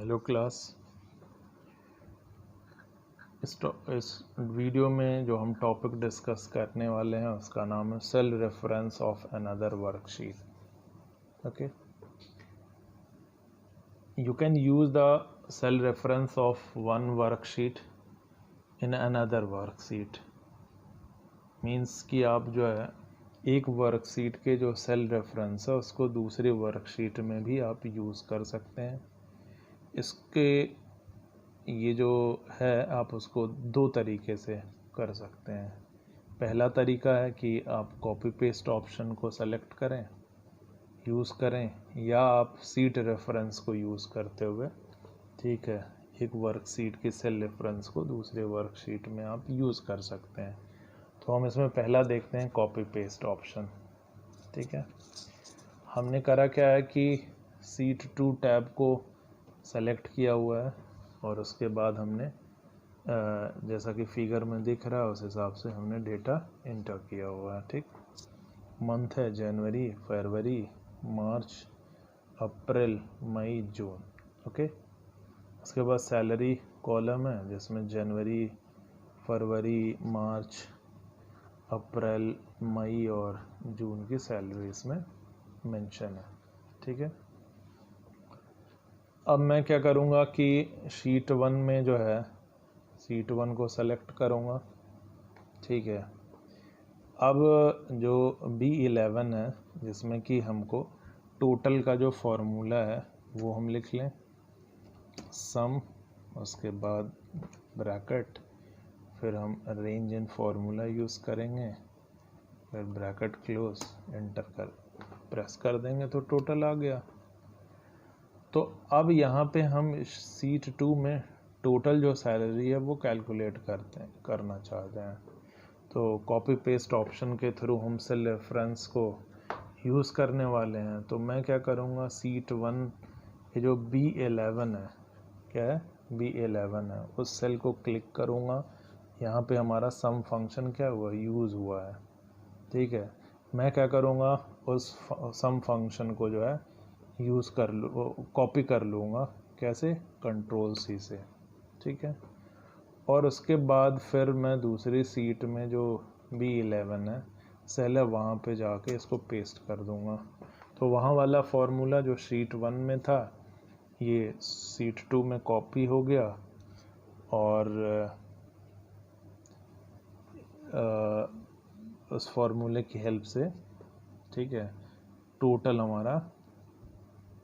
Hello class. इस video में जो हम टॉपिक डिस्कस करने वाले हैं उसका नाम है cell reference of another worksheet. Okay, you can use the cell reference of one worksheet in another worksheet. Means कि आप जो है एक वर्कशीट के जो सेल रेफरेंस है उसको दूसरे वर्कशीट में भी आप यूज़ कर सकते हैं। इसके ये जो है आप उसको दो तरीके से कर सकते हैं। पहला तरीका है कि आप कॉपी पेस्ट ऑप्शन को सेलेक्ट करें, यूज़ करें, या आप सीट रेफरेंस को यूज़ करते हुए, ठीक है, एक वर्कशीट के सेल रेफरेंस को दूसरे वर्कशीट में आप यूज़ कर सकते हैं। तो हम इसमें पहला देखते हैं कॉपी पेस्ट ऑप्शन। ठीक है, हमने करा क्या है कि सीट 2 टैब को सेलेक्ट किया हुआ है और उसके बाद हमने जैसा कि फिगर में दिख रहा है उस हिसाब से हमने डेटा इंटर किया हुआ है। ठीक, मंथ है जनवरी, फरवरी, मार्च, अप्रैल, मई, जून। ओके, उसके बाद सैलरी कॉलम है जिसमें जनवरी, फरवरी, मार्च, अप्रैल, मई और जून की सैलरी इसमें मेंशन है। ठीक है, अब मैं क्या करूँगा कि शीट 1 में जो है शीट 1 को सेलेक्ट करूँगा। ठीक है, अब जो B11 है जिसमें कि हमको टोटल का जो फॉर्मूला है वो हम लिख लें, सम, उसके बाद ब्रैकेट, फिर हम रेंज इन फॉर्मूला यूज़ करेंगे, फिर ब्रैकेट क्लोज, एंटर कर प्रेस कर देंगे तो टोटल आ गया। तो अब यहाँ पे हम सीट 2 में टोटल जो सैलरी है वो कैलकुलेट करना चाहते हैं। तो कॉपी पेस्ट ऑप्शन के थ्रू हम सेल रेफरेंस को यूज़ करने वाले हैं। तो मैं क्या करूँगा, सीट 1 ये जो B11 है, क्या है, B11 है, उस सेल को क्लिक करूँगा। यहाँ पे हमारा सम फंक्शन क्या हुआ, यूज़ हुआ है। ठीक है, मैं क्या करूँगा, उस सम फंक्शन को जो है यूज़ कर लूँ, कॉपी कर लूँगा। कैसे, कंट्रोल C से। ठीक है, और उसके बाद फिर मैं दूसरी सीट में जो B11 है सेल है वहाँ पे जाके इसको पेस्ट कर दूँगा। तो वहाँ वाला फॉर्मूला जो शीट 1 में था ये सीट 2 में कॉपी हो गया और उस फॉर्मूले की हेल्प से, ठीक है, टोटल हमारा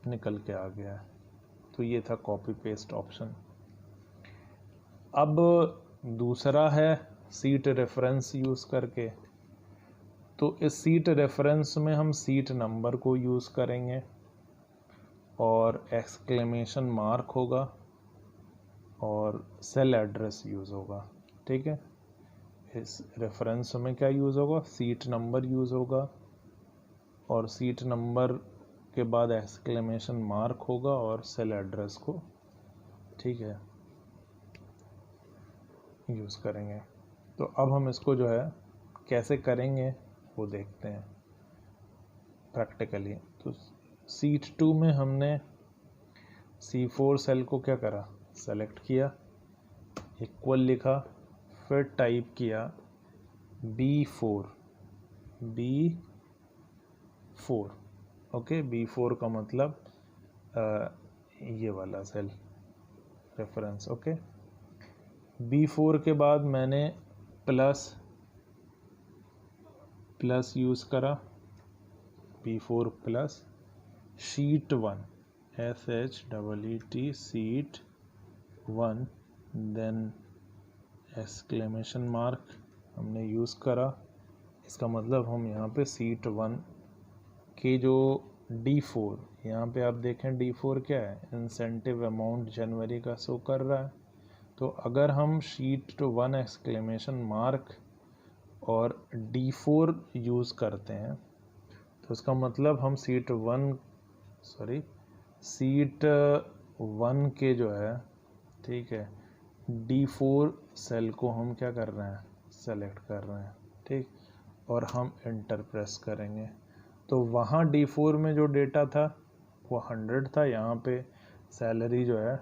निकल के आ गया है। तो ये था कॉपी पेस्ट ऑप्शन। अब दूसरा है सीट रेफरेंस यूज़ करके। तो इस सीट रेफरेंस में हम सीट नंबर को यूज़ करेंगे और एक्सक्लेमेशन मार्क होगा और सेल एड्रेस यूज़ होगा। ठीक है, इस रेफरेंस में क्या यूज़ होगा, सीट नंबर यूज़ होगा और सीट नंबर के बाद एक्सक्लेमेशन मार्क होगा और सेल एड्रेस को, ठीक है, यूज़ करेंगे। तो अब हम इसको जो है कैसे करेंगे वो देखते हैं प्रैक्टिकली। तो सीट 2 में हमने C4 सेल को क्या करा, सेलेक्ट किया, इक्वल लिखा, फिर टाइप किया B4। ओके, B4 का मतलब ये वाला सेल रेफरेंस। ओके, B4 के बाद मैंने प्लस यूज़ करा, B4 plus sheet 1, SHEET sheet 1, then exclamation mark हमने यूज़ करा। इसका मतलब हम यहाँ पे शीट 1 के जो D4, यहाँ पे आप देखें D4 क्या है, इंसेंटिव अमाउंट जनवरी का शो कर रहा है। तो अगर हम शीट 1 एक्सक्लेमेशन मार्क और D4 यूज़ करते हैं तो इसका मतलब हम सीट 1 के जो है, ठीक है, D4 सेल को हम क्या कर रहे हैं, सेलेक्ट कर रहे हैं। ठीक, और हम एंटर प्रेस करेंगे तो वहाँ D4 में जो डेटा था वो 100 था, यहाँ पे सैलरी जो है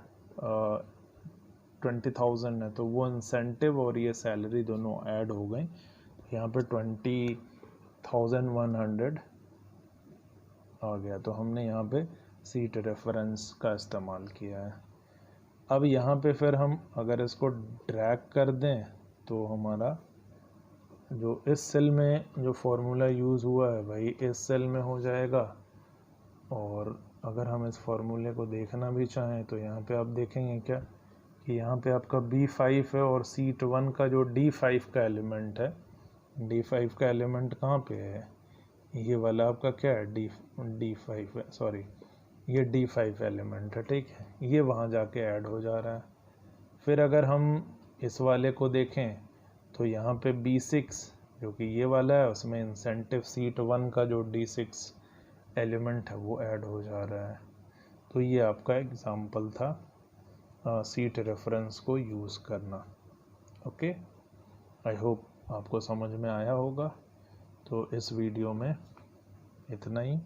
20,000 है, तो वो इंसेंटिव और ये सैलरी दोनों ऐड हो गई। यहाँ पे 20,100 आ गया, तो हमने यहाँ पे सीट रेफरेंस का इस्तेमाल किया है। अब यहाँ पे फिर हम अगर इसको ड्रैग कर दें तो हमारा जो इस सेल में जो फॉर्मूला यूज़ हुआ है भाई इस सेल में हो जाएगा। और अगर हम इस फॉर्मूले को देखना भी चाहें तो यहाँ पे आप देखेंगे क्या कि यहाँ पे आपका B5 है और सीट 1 का जो D5 का एलिमेंट है, D5 का एलिमेंट कहाँ पे है, ये वाला आपका क्या है D5 है, सॉरी ये D5 एलिमेंट है, ठीक है, ये वहाँ जाके ऐड हो जा रहा है। फिर अगर हम इस वाले को देखें तो यहाँ पे B6 जो कि ये वाला है उसमें इंसेंटिव सीट 1 का जो D6 एलिमेंट है वो ऐड हो जा रहा है। तो ये आपका एग्जाम्पल था सीट रेफरेंस को यूज़ करना। ओके, आई होप आपको समझ में आया होगा। तो इस वीडियो में इतना ही।